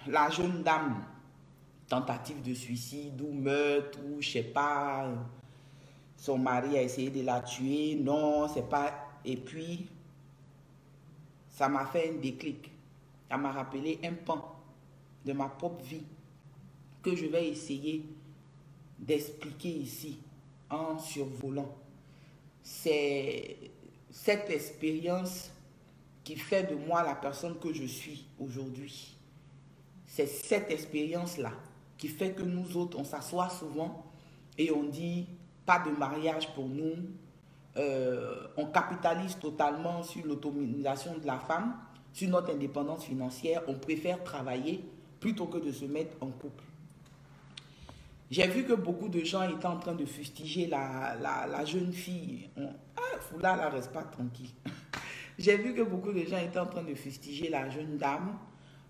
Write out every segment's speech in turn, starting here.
la jeune dame, tentative de suicide ou meurtre ou je sais pas, son mari a essayé de la tuer, non, c'est pas... Et puis, ça m'a fait un déclic. Ça m'a rappelé un pan de ma propre vie que je vais essayer d'expliquer ici en survolant. C'est cette expérience qui fait de moi la personne que je suis aujourd'hui. C'est cette expérience-là qui fait que nous autres, on s'assoit souvent et on dit pas de mariage pour nous. On capitalise totalement sur l'autonomisation de la femme, sur notre indépendance financière. On préfère travailler plutôt que de se mettre en couple. J'ai vu que beaucoup de gens étaient en train de fustiger la jeune fille. Foula, là, reste pas tranquille. J'ai vu que beaucoup de gens étaient en train de fustiger la jeune dame.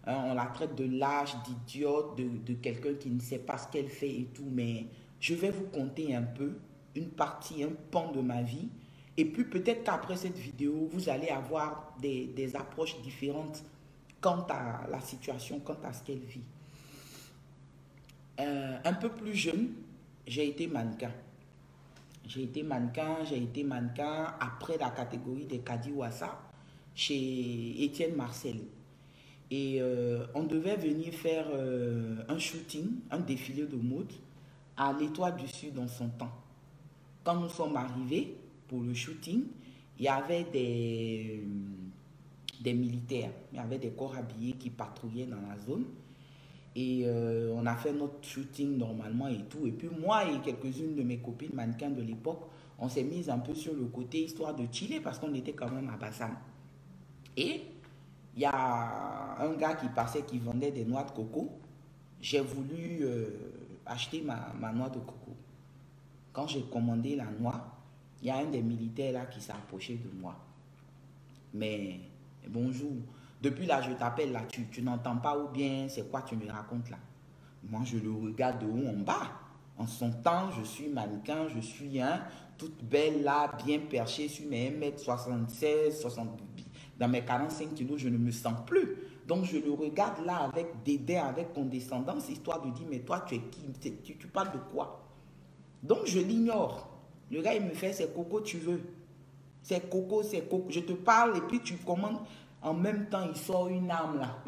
On la traite de lâche, d'idiote, de quelqu'un qui ne sait pas ce qu'elle fait et tout. Mais je vais vous conter un peu, une partie, un pan de ma vie. Et puis peut-être qu'après cette vidéo, vous allez avoir des approches différentes quant à la situation, quant à ce qu'elle vit. Un peu plus jeune, j'ai été mannequin. J'ai été mannequin après la catégorie des Kadiwassa chez Étienne Marcel. Et on devait venir faire un shooting, un défilé de mode à l'Étoile du Sud en son temps. Quand nous sommes arrivés pour le shooting, il y avait des militaires, il y avait des corps habillés qui patrouillaient dans la zone. Et on a fait notre shooting normalement et tout. Et puis moi et quelques-unes de mes copines mannequins de l'époque, on s'est mis un peu sur le côté histoire de chiller parce qu'on était quand même à Bassam. Et il y a un gars qui passait qui vendait des noix de coco. J'ai voulu acheter ma noix de coco. Quand j'ai commandé la noix, il y a un des militaires là qui s'est approché de moi. Mais bonjour. Depuis là, je t'appelle là, tu n'entends pas ou bien c'est quoi tu me racontes là? Moi, je le regarde de haut en bas. En son temps, je suis mannequin, je suis toute belle là, bien perchée sur mes 1m76, 60, dans mes 45 kilos, je ne me sens plus. Donc, je le regarde là avec dédain, avec condescendance, histoire de dire, mais toi, tu es qui? Tu parles de quoi? Donc, je l'ignore. Le gars, il me fait, c'est coco, tu veux. C'est coco, c'est coco. Je te parle et puis tu commandes. En même temps, il sort une arme là,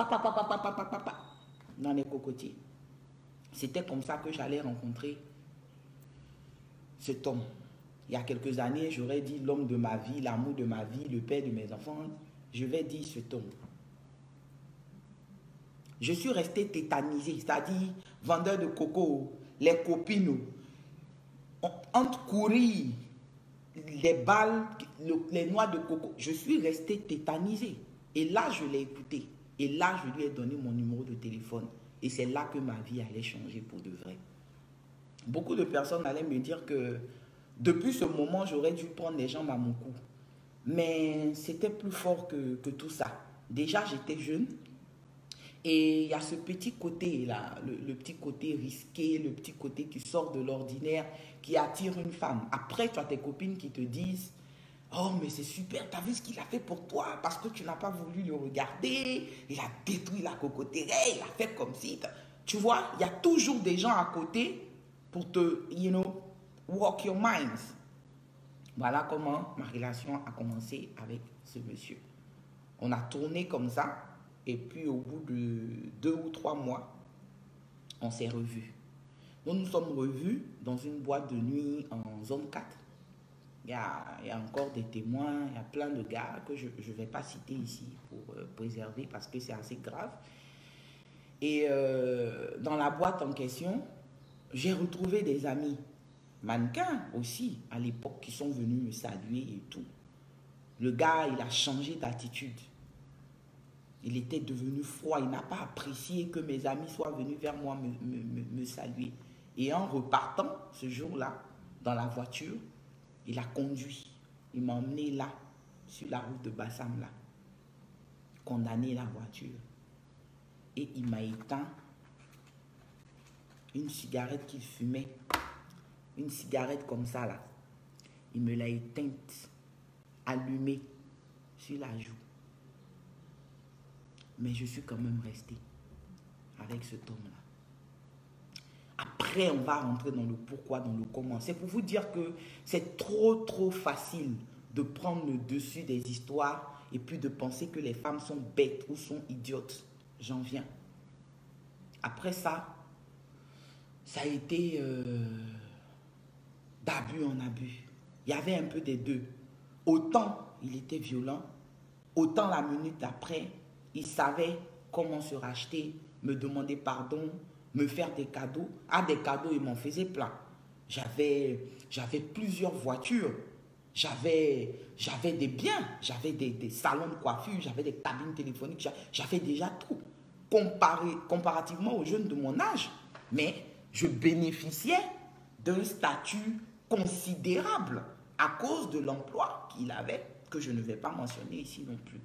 dans les cocotiers. C'était comme ça que j'allais rencontrer cet homme. Il y a quelques années, j'aurais dit l'homme de ma vie, l'amour de ma vie, le père de mes enfants. Je vais dire cet homme. Je suis resté tétanisé, c'est-à-dire vendeur de coco, les copines, entre courir, les balles, les noix de coco. Je suis resté tétanisé. Et là, je l'ai écouté. Et là, je lui ai donné mon numéro de téléphone. Et c'est là que ma vie allait changer pour de vrai. Beaucoup de personnes allaient me dire que depuis ce moment, j'aurais dû prendre les jambes à mon cou. Mais c'était plus fort que tout ça. Déjà, j'étais jeune. Et il y a ce petit côté-là, le petit côté risqué, le petit côté qui sort de l'ordinaire, qui attire une femme. Après, tu as tes copines qui te disent... Oh, mais c'est super, tu as vu ce qu'il a fait pour toi parce que tu n'as pas voulu le regarder. Il a détruit la cocoterie, il a fait comme si. Tu vois, il y a toujours des gens à côté pour te, walk your minds. Voilà comment ma relation a commencé avec ce monsieur. On a tourné comme ça et puis au bout de 2 ou 3 mois, on s'est revus. Nous nous sommes revus dans une boîte de nuit en zone 4. Il y a encore des témoins, il y a plein de gars que je ne vais pas citer ici pour préserver parce que c'est assez grave. Et dans la boîte en question, j'ai retrouvé des amis mannequins aussi à l'époque qui sont venus me saluer et tout. Le gars, il a changé d'attitude. Il était devenu froid, il n'a pas apprécié que mes amis soient venus vers moi me saluer. Et en repartant ce jour-là, dans la voiture, il a conduit, il m'a emmené là, sur la route de Bassam là, condamné la voiture. Et il m'a éteint une cigarette qu'il fumait, une cigarette comme ça là. Il me l'a éteinte, allumée sur la joue. Mais je suis quand même resté. avec cet homme-là. Après, on va rentrer dans le pourquoi, dans le comment. C'est pour vous dire que c'est trop facile de prendre le dessus des histoires et puis de penser que les femmes sont bêtes ou sont idiotes. J'en viens. Après ça, ça a été d'abus en abus. Il y avait un peu des deux. Autant il était violent, autant la minute après, il savait comment se racheter, me demander pardon, me faire des cadeaux. Ah, des cadeaux, il m'en faisait plein. J'avais plusieurs voitures. J'avais des biens. J'avais des salons de coiffure. J'avais des cabines téléphoniques. J'avais déjà tout. Comparativement aux jeunes de mon âge. Mais je bénéficiais d'un statut considérable à cause de l'emploi qu'il avait, que je ne vais pas mentionner ici non plus.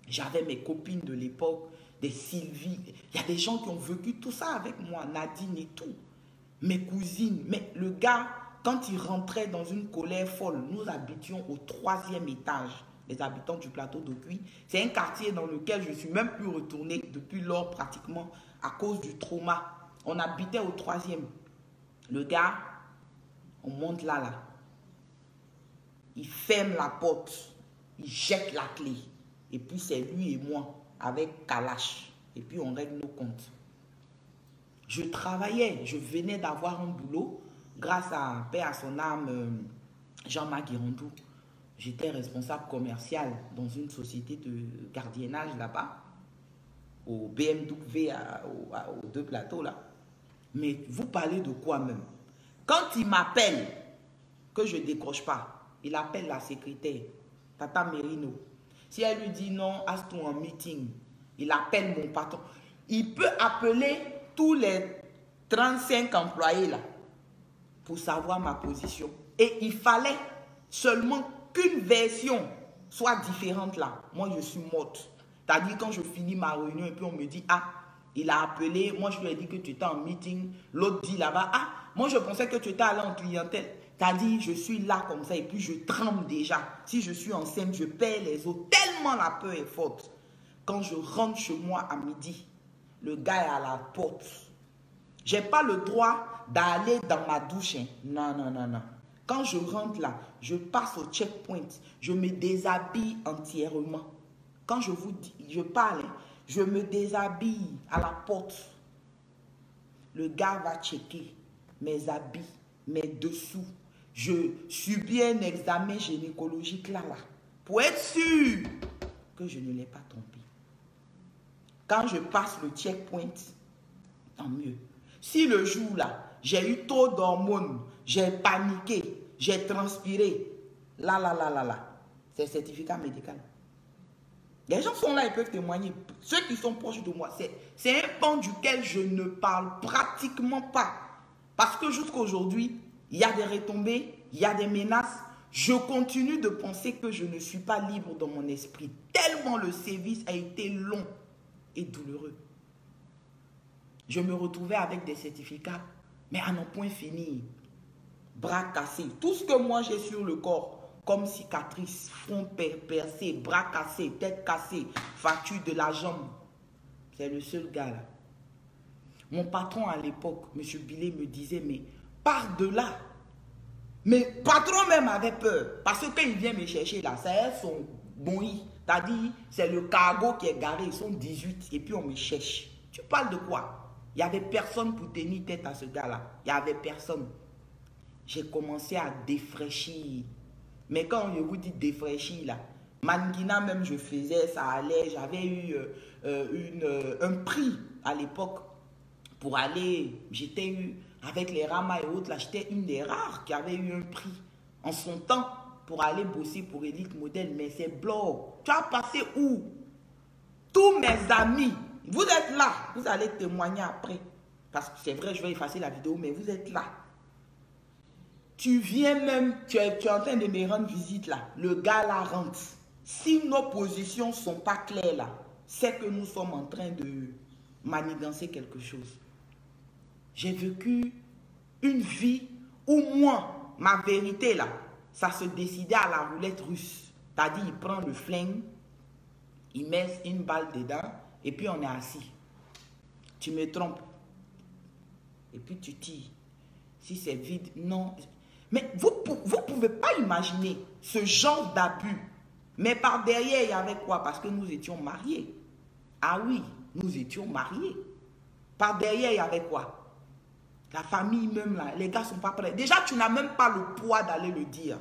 J'avais mes copines de l'époque, des Sylvie. Il y a des gens qui ont vécu tout ça avec moi, Nadine et tout. Mes cousines. Mais le gars, quand il rentrait dans une colère folle, nous habitions au 3e étage, les habitants du plateau d'Okuy. C'est un quartier dans lequel je ne suis même plus retournée depuis lors pratiquement à cause du trauma. On habitait au 3e. Le gars, on monte là. Il ferme la porte, il jette la clé. Et puis c'est lui et moi avec Kalash. Et puis on règle nos comptes. Je travaillais, je venais d'avoir un boulot grâce à, paix à son âme, Jean-Marc Girondou. J'étais responsable commercial dans une société de gardiennage là-bas, au BMW, aux 2 plateaux là. Mais vous parlez de quoi même? Quand il m'appelle, que je ne décroche pas, il appelle la secrétaire, Tata Merino. Si elle lui dit non, asse-toi en meeting, il appelle mon patron. Il peut appeler tous les 35 employés là pour savoir ma position. Et il fallait seulement qu'une version soit différente là. Moi, je suis morte. C'est-à-dire quand je finis ma réunion et puis on me dit, ah, il a appelé, moi je lui ai dit que tu étais en meeting. L'autre dit là-bas, ah, moi je pensais que tu étais allé en clientèle. T'as dit, je suis là comme ça et puis je tremble déjà. Si je suis enceinte, je perds les os. Tellement la peur est forte. Quand je rentre chez moi à midi, le gars est à la porte. Je n'ai pas le droit d'aller dans ma douche. Hein. Non. Quand je rentre là, je passe au checkpoint. Je me déshabille entièrement. Quand je vous dis, je parle, hein, je me déshabille à la porte. Le gars va checker mes habits, mes dessous. Je subis un examen gynécologique là, pour être sûr que je ne l'ai pas trompé. Quand je passe le checkpoint, tant mieux. Si le jour là, j'ai eu trop d'hormones, j'ai paniqué, j'ai transpiré, là, c'est certificat médical. Les gens sont là, ils peuvent témoigner. Ceux qui sont proches de moi, c'est un pan duquel je ne parle pratiquement pas. Parce que jusqu'à aujourd'hui, il y a des retombées, il y a des menaces. Je continue de penser que je ne suis pas libre dans mon esprit. Tellement le service a été long et douloureux. Je me retrouvais avec des certificats, mais à n'en point finir. Bras cassés. Tout ce que moi j'ai sur le corps, comme cicatrice, front percé, bras cassés, tête cassée, fracture de la jambe. C'est le seul gars là. Mon patron à l'époque, M. Billet, me disait, mais pars de là. Mais patron même avait peur. Parce que quand il vient me chercher là, c'est son bonnie. C'est-à-dire, c'est le cargo qui est garé, ils sont 18 et puis on me cherche. Tu parles de quoi? Il n'y avait personne pour tenir tête à ce gars-là. Il n'y avait personne. J'ai commencé à défraîchir. Mais quand je vous dis défraîchir là, mannequinat même je faisais, ça allait. J'avais eu un prix à l'époque pour aller, j'étais eu avec les Rama et autres là, j'étais une des rares qui avait eu un prix en son temps pour aller bosser pour Elite Modèle. Mais c'est bloc. Tu as passé où? Tous mes amis, vous êtes là, vous allez témoigner après. Parce que c'est vrai, je vais effacer la vidéo, mais vous êtes là. Tu viens même, tu es en train de me rendre visite là. Le gars là rentre. Si nos positions ne sont pas claires là, c'est que nous sommes en train de manigancer quelque chose. J'ai vécu une vie où moi, ma vérité là, ça se décidait à la roulette russe. C'est-à-dire, il prend le flingue, il met une balle dedans et puis on est assis. tu me trompes. Et puis tu tires. Si c'est vide, non. Mais vous ne pouvez pas imaginer ce genre d'abus. Mais par derrière, il y avait quoi? Parce que nous étions mariés. Ah oui, nous étions mariés. Par derrière, il y avait quoi? La famille même là, les gars ne sont pas prêts. Déjà, tu n'as même pas le poids d'aller le dire.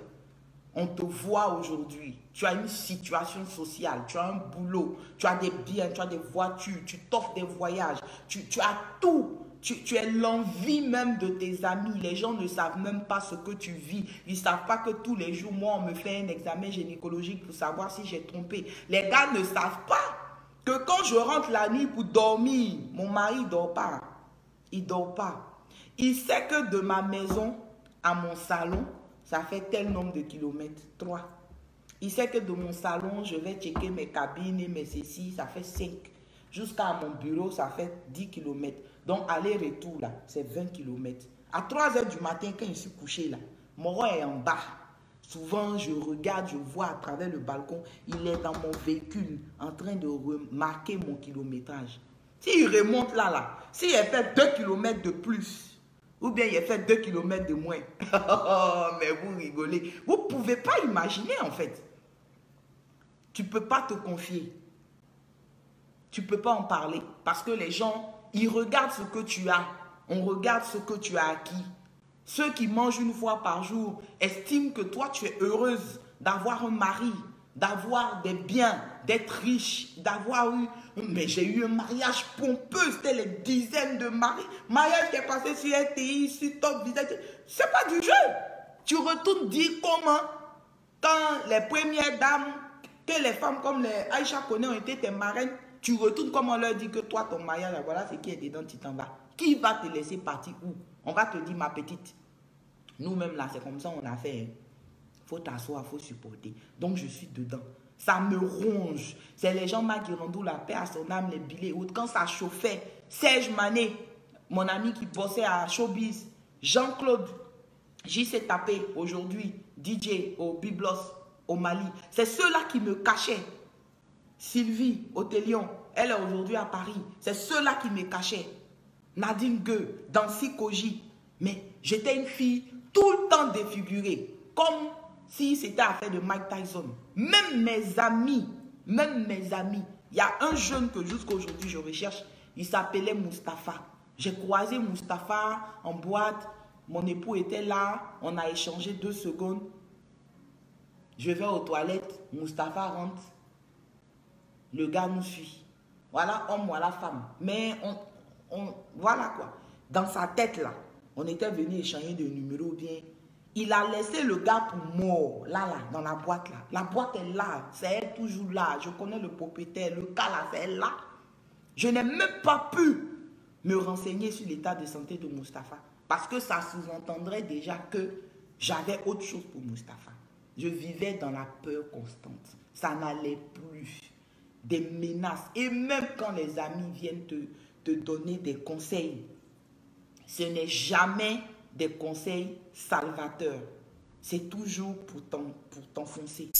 On te voit aujourd'hui. Tu as une situation sociale, tu as un boulot, tu as des biens, tu as des voitures, tu t'offres des voyages, tu as tout. Tu es l'envie même de tes amis. Les gens ne savent même pas ce que tu vis. Ils ne savent pas que tous les jours, moi, on me fait un examen gynécologique pour savoir si j'ai trompé. Les gars ne savent pas que quand je rentre la nuit pour dormir, mon mari ne dort pas. Il ne dort pas. Il sait que de ma maison à mon salon, ça fait tel nombre de kilomètres. 3. Il sait que de mon salon, je vais checker mes cabines et mes ceci, ça fait 5. Jusqu'à mon bureau, ça fait 10 km. Donc, aller-retour, là, c'est 20 km. À 3 h du matin, quand je suis couché, là, Moron est en bas. Souvent, je regarde, je vois à travers le balcon, il est dans mon véhicule en train de remarquer mon kilométrage. S'il remonte là, s'il a fait 2 km de plus, ou bien il a fait 2 km de moins, mais vous rigolez. Vous ne pouvez pas imaginer, en fait. Tu ne peux pas te confier. Tu ne peux pas en parler parce que les gens, ils regardent ce que tu as. On regarde ce que tu as acquis. Ceux qui mangent une fois par jour estiment que toi, tu es heureuse d'avoir un mari, d'avoir des biens, d'être riche, d'avoir eu... Mais j'ai eu un mariage pompeux, c'était les dizaines de mariages qui est passé sur RTI, sur Top Business. Ce n'est pas du jeu. Tu retournes dire comment, quand les premières dames, que les femmes comme les Aïcha Koné ont été tes marraines, tu retournes comme on leur dit que toi, ton mariage, voilà ce qui est dedans, tu t'en vas. Qui va te laisser partir où? On va te dire, ma petite. Nous-mêmes, là, c'est comme ça on a fait. Il faut t'asseoir, il faut supporter. Donc, je suis dedans. Ça me ronge. C'est les gens qui rendent la paix à son âme, les billets. Quand ça chauffait, Serge Mané, mon ami qui bossait à Showbiz, Jean-Claude, j'y s'est tapé aujourd'hui, DJ au Biblos, au Mali. C'est ceux-là qui me cachaient. Sylvie, Othélion, elle est aujourd'hui à Paris. C'est ceux-là qui me cachaient. Nadine Gueux, Dancy Koji. Mais j'étais une fille tout le temps défigurée. Comme si c'était affaire de Mike Tyson. Même mes amis. Il y a un jeune que jusqu'à aujourd'hui je recherche. Il s'appelait Mustapha. J'ai croisé Mustapha en boîte. Mon époux était là. On a échangé 2 secondes. Je vais aux toilettes. Mustapha rentre. Le gars nous suit. Voilà homme, voilà femme. Mais voilà quoi. Dans sa tête là, on était venu échanger de numéros bien. Il a laissé le gars pour mort. Là, dans la boîte là. La boîte est là. C'est elle toujours là. Je connais le propriétaire. Le cas là, c'est elle là. Je n'ai même pas pu me renseigner sur l'état de santé de Mustapha. Parce que ça sous-entendrait déjà que j'avais autre chose pour Mustapha. Je vivais dans la peur constante. Ça n'allait plus. Des menaces. Et même quand les amis viennent te donner des conseils, ce n'est jamais des conseils salvateurs. C'est toujours pour t'enfoncer.